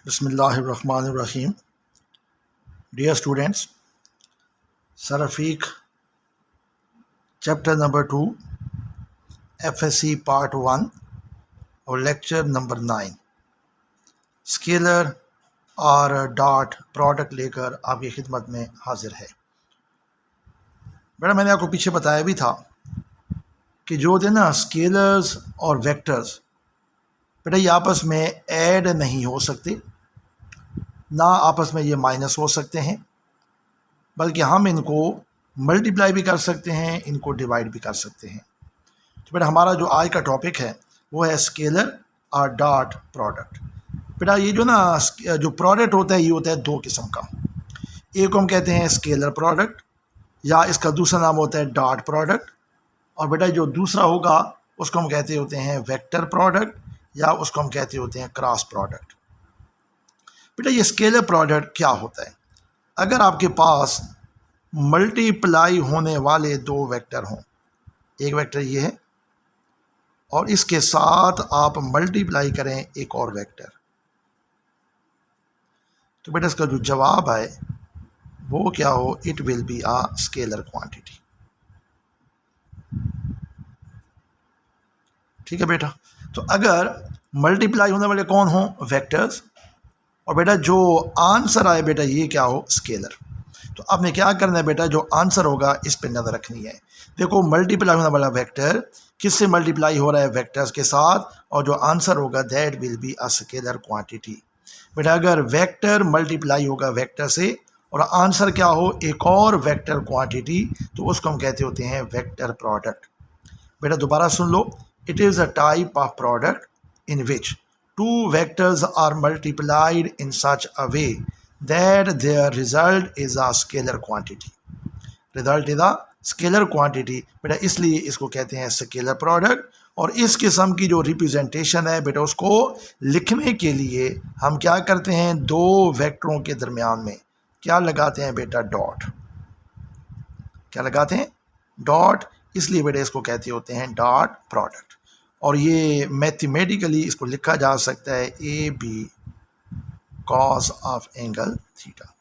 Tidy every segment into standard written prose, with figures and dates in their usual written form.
Bismillahirrahmanirrahim. Dear students, Sarafiq, chapter number 2, FSC part 1 और lecture number 9, scalar और dot product लेकर आपकी खिदमत में हाजिर है। बेटा मैंने आपको पीछे बताया भी था कि जो थे ना स्केलर्स और वेक्टर्स, बेटा ये आपस में ऐड नहीं हो सकते, ना आपस में ये माइनस हो सकते हैं, बल्कि हम इनको मल्टीप्लाई भी कर सकते हैं, इनको डिवाइड भी कर सकते हैं। तो बेटा हमारा जो आज का टॉपिक है वो है स्केलर और डॉट प्रोडक्ट। बेटा ये जो प्रोडक्ट होता है ये होता है दो किस्म का। एक को हम कहते हैं स्केलर प्रोडक्ट या इसका दूसरा नाम होता है डॉट प्रोडक्ट, और बेटा जो दूसरा होगा उसको हम कहते होते हैं वेक्टर प्रोडक्ट या उसको हम कहते होते हैं क्रॉस प्रोडक्ट। बेटा ये स्केलर प्रोडक्ट क्या होता है? अगर आपके पास मल्टीप्लाई होने वाले दो वेक्टर हों, एक वेक्टर ये है और इसके साथ आप मल्टीप्लाई करें एक और वेक्टर, तो बेटा इसका जो जवाब है वो क्या हो? It will be a scalar quantity. ठीक है बेटा। तो अगर मल्टीप्लाई होने वाले कौन हो? वेक्टर्स, और बेटा जो आंसर आए बेटा ये क्या हो? स्केलर। तो आपने क्या करना है बेटा, जो आंसर होगा इस पर नज़र रखनी है। देखो मल्टीप्लाई होने वाला वेक्टर किससे मल्टीप्लाई हो रहा है? वेक्टर्स के साथ, और जो आंसर होगा that will be a scalar quantity. बेटा अगर वेक्टर मल्टीप्लाई होगा वेक्टर से और आंसर क्या हो? एक और वेक्टर क्वांटिटी, तो उसको हम कहते होते हैं वेक्टर प्रोडक्ट। बेटा दोबारा सुन लो, it is a type of product in which two vectors are multiplied in such a way that their result is a scalar quantity. Result is a scalar quantity. बेटा इसलिए इसको कहते हैं स्केलर प्रोडक्ट। और इस किस्म की जो रिप्रेजेंटेशन है बेटा उसको लिखने के लिए हम क्या करते हैं? दो वेक्टरों के दरमियान में क्या लगाते हैं बेटा? डॉट। क्या लगाते हैं? डॉट। इसलिए बेटा इसको कहते होते हैं डॉट प्रोडक्ट। और ये मैथमेटिकली इसको लिखा जा सकता है A B cos of angle theta.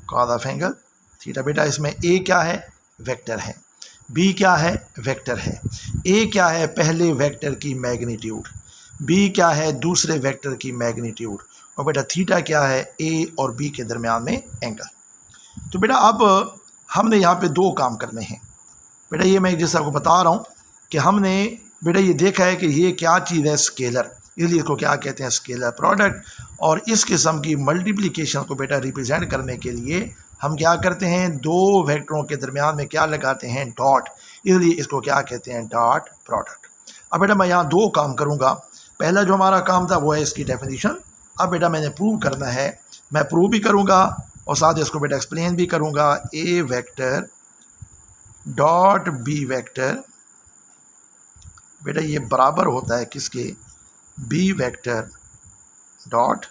Cos of angle theta. बेटा इसमें ए क्या है? वेक्टर है। बी क्या है? वेक्टर है। ए क्या है? पहले वेक्टर की मैग्नीट्यूड। बी क्या है? दूसरे वेक्टर की मैग्नीट्यूड। और बेटा थीटा क्या है? ए और बी के दरमियान में एंगल। तो बेटा अब हमने यहाँ पे दो काम करने हैं। बेटा ये मैं जैसे आपको बता रहा हूँ कि हमने बेटा ये देखा है कि ये क्या चीज़ है? स्केलर। इसलिए इसको क्या कहते हैं? Scalar product. और इस किस्म की मल्टीप्लिकेशन को बेटा रिप्रेजेंट करने के लिए हम क्या करते हैं? दो वेक्टरों के दरमियान में क्या लगाते हैं? डॉट। इसलिए इसको क्या कहते हैं? Dot product. अब बेटा मैं यहाँ दो काम करूँगा। पहला जो हमारा काम था वो है इसकी डेफिनीशन। अब बेटा मैंने प्रूव करना है, मैं प्रूव भी करूँगा और साथ इसको बेटा एक्सप्लेन भी करूँगा। A vector dot B vector बेटा ये बराबर होता है किसके? B vector dot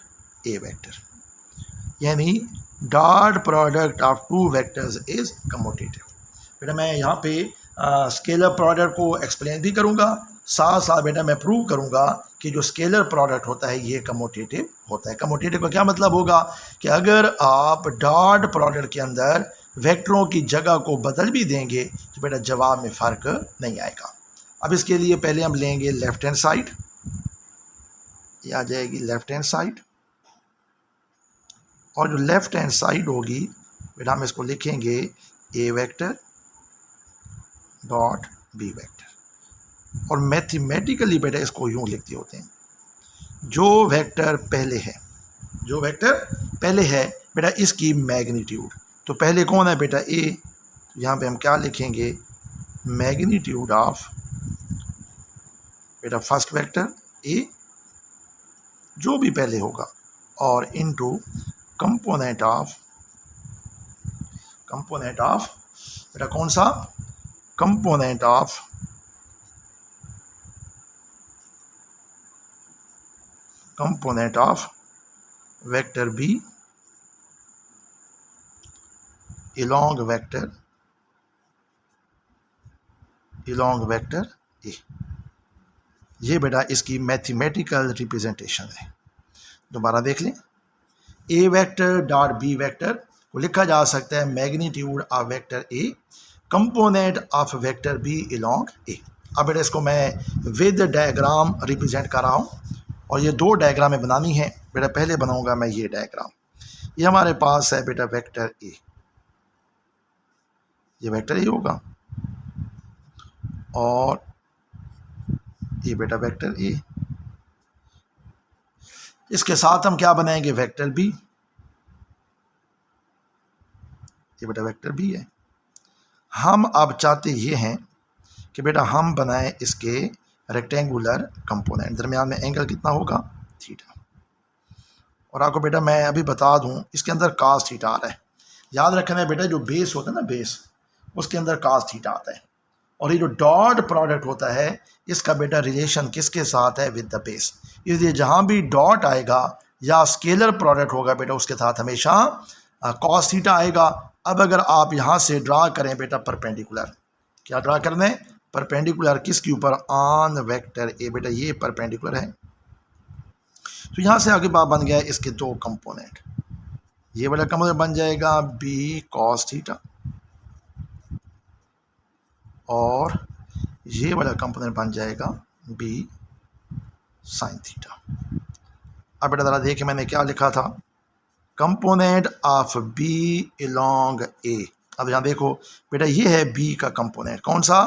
A vector. यानी dot product of two vectors is commutative. बेटा मैं यहाँ पे स्केलर प्रोडक्ट को एक्सप्लेन भी करूँगा, साथ साथ बेटा मैं प्रूव करूँगा कि जो स्केलर प्रोडक्ट होता है ये कम्यूटेटिव होता है। कम्यूटेटिव का क्या मतलब होगा कि अगर आप डॉट प्रोडक्ट के अंदर वेक्टरों की जगह को बदल भी देंगे तो बेटा जवाब में फ़र्क नहीं आएगा। अब इसके लिए पहले हम लेंगे लेफ्ट हैंड साइड, ये आ जाएगी लेफ्ट हैंड साइड, और जो लेफ्ट हैंड साइड होगी बेटा हम इसको लिखेंगे ए वेक्टर डॉट बी वेक्टर। और मैथमेटिकली बेटा इसको यूँ लिखते होते हैं, जो वेक्टर पहले है, जो वेक्टर पहले है बेटा इसकी मैग्नीट्यूड। तो पहले कौन है बेटा? ए। यहाँ पे हम क्या लिखेंगे? मैग्नीट्यूड ऑफ बेटा फर्स्ट वेक्टर ए, जो भी पहले होगा, और इनटू कंपोनेंट ऑफ बेटा कौन सा? Component of vector B along vector A. ये बेटा इसकी मैथमेटिकल रिप्रेजेंटेशन है। दोबारा देख लें, A vector dot B vector को लिखा जा सकता है magnitude of vector A component of vector B along A. अब बेटा इसको मैं विद डायग्राम रिप्रेजेंट कर रहा हूँ और ये दो डायग्रामें बनानी है बेटा। पहले बनाऊंगा मैं ये डायग्राम, ये हमारे पास है बेटा वेक्टर ए, ये वेक्टर ए होगा और ये बेटा वेक्टर ए, इसके साथ हम क्या बनाएंगे वेक्टर बी, ये बेटा वेक्टर बी है। हम अब चाहते ये हैं कि बेटा हम बनाएं इसके रेक्टेंगुलर कंपोनेंट, दरमियान में एंगल कितना होगा थीटा। और आपको बेटा मैं अभी बता दूं इसके अंदर कास थीटा आ रहा है, याद रखना है बेटा जो बेस होता है ना बेस, उसके अंदर कास थीटा आता है। और ये जो डॉट प्रोडक्ट होता है इसका बेटा रिलेशन किसके साथ है विद द बेस, इसलिए जहाँ भी डॉट आएगा या स्केलर प्रोडक्ट होगा बेटा उसके साथ हमेशा कॉस थीटा आएगा। अब अगर आप यहाँ से ड्रा करें बेटा परपेंडिकुलर, क्या ड्रा करना है परपेंडिकुलर किसके ऊपर, ऑन वेक्टर ए, बेटा ये परपेंडिकुलर है। तो यहाँ से आगे बात बन गया है इसके दो कंपोनेंट, ये वाला कंपोनेंट बन जाएगा बी कॉस थीटा और ये वाला कंपोनेंट बन जाएगा बी साइन थीटा। अब बेटा ज़रा देखिए मैंने क्या लिखा था, component of B along A. अब यहाँ देखो बेटा ये है बी का कंपोनेंट, कौन सा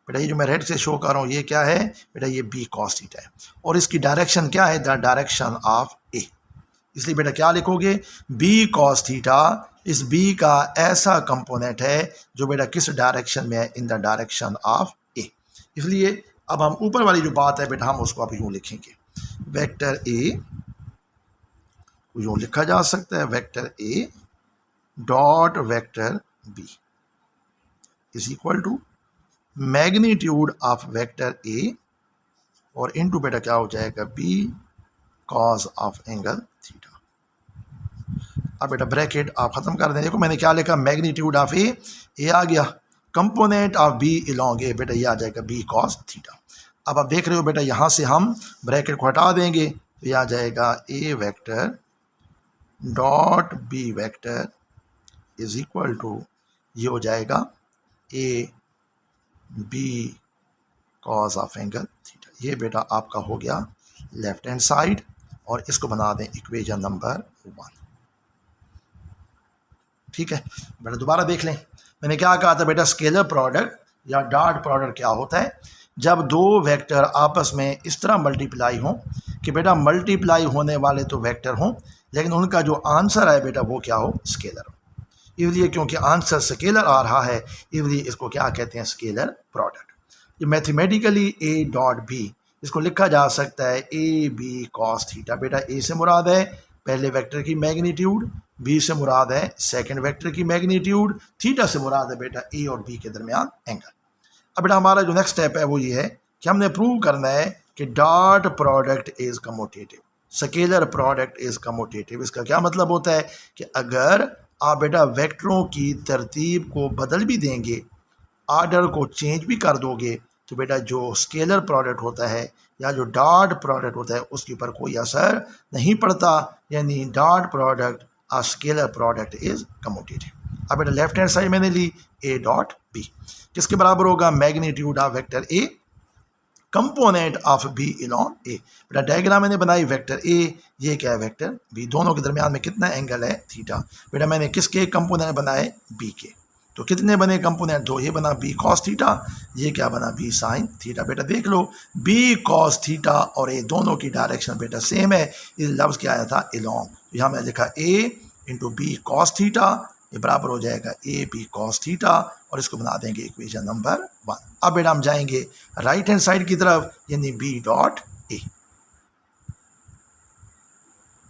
बेटा, ये जो मैं रेड से शो कर रहा हूँ ये क्या है बेटा, ये बी कॉस थीटा है और इसकी डायरेक्शन क्या है द डायरेक्शन ऑफ ए। इसलिए बेटा क्या लिखोगे बी कॉस थीटा, इस बी का ऐसा कंपोनेंट है जो बेटा किस डायरेक्शन में है, इन द डायरेक्शन ऑफ ए। इसलिए अब हम ऊपर वाली जो बात है बेटा हम उसको अब यूँ लिखेंगे, वेक्टर ए यूँ लिखा जा सकता है vector A dot vector B is equal to magnitude of vector A और इनटू बेटा क्या हो जाएगा B cos of angle theta. अब बेटा ब्रैकेट आप ख़त्म कर दें, देखो मैंने क्या लिखा मैग्नीट्यूड ऑफ ए आ गया, component of B along A बेटा ये आ जाएगा बी कॉस थीटा। अब आप देख रहे हो बेटा यहाँ से हम ब्रैकेट को हटा देंगे तो ये आ जाएगा A vector dot B vector is equal to ये हो जाएगा A B cos of angle theta. ये बेटा आपका हो गया लेफ्ट हैंड साइड और इसको बना दें इक्वेशन नंबर 1। ठीक है बेटा दोबारा देख लें, मैंने क्या कहा था बेटा स्केलर प्रोडक्ट या डॉट प्रोडक्ट क्या होता है, जब दो वेक्टर आपस में इस तरह मल्टीप्लाई हों कि बेटा मल्टीप्लाई होने वाले तो वेक्टर हों लेकिन उनका जो आंसर है बेटा वो क्या हो स्केलर हो। इसलिए क्योंकि आंसर स्केलर आ रहा है इसलिए इसको क्या कहते हैं स्केलर प्रोडक्ट। ये मैथमेटिकली ए डॉट बी इसको लिखा जा सकता है ए बी कॉस थीटा, बेटा ए से मुराद है पहले वेक्टर की मैग्नीट्यूड, बी से मुराद है सेकंड वेक्टर की मैग्नीट्यूड, थीटा से मुराद है बेटा ए और बी के दरमियान एंगल। अब बेटा हमारा जो नेक्स्ट स्टेप है वो ये है कि हमने प्रूव करना है कि dot product is commutative, scalar product is commutative. इसका क्या मतलब होता है कि अगर आप बेटा वेक्टरों की तरतीब को बदल भी देंगे, आर्डर को चेंज भी कर दोगे तो बेटा जो स्केलर प्रोडक्ट होता है या जो डॉट प्रोडक्ट होता है उसके ऊपर कोई असर नहीं पड़ता, यानी डॉट प्रोडक्ट और स्केलर प्रोडक्ट इज कमोटेटिव। अब बेटा लेफ्ट हैंड साइड मैंने ली ए डॉट बी, किसके बराबर होगा magnitude of vector A component of B along A. बेटा डायग्राम मैंने बनाई वेक्टर ए, ये क्या है वेक्टर बी, दोनों के दरमियान में कितना एंगल है थीटा। बेटा मैंने किसके कंपोनेंट बनाए बी के, तो कितने बने कंपोनेंट दो, ये बना बी कॉस थीटा, ये क्या बना बी साइन थीटा। बेटा देख लो बी कॉस थीटा और ए दोनों की डायरेक्शन बेटा सेम है, इस लफ्ज़ क्या आया था अलोंग, तो यहाँ मैंने लिखा ए इंटू बी कॉस थीटा, ये बराबर हो जाएगा ए बी कॉस थीटा और इसको बना देंगे इक्वेशन नंबर 1। अब बेटा हम जाएंगे राइट हैंड साइड की तरफ यानी बी डॉट ए।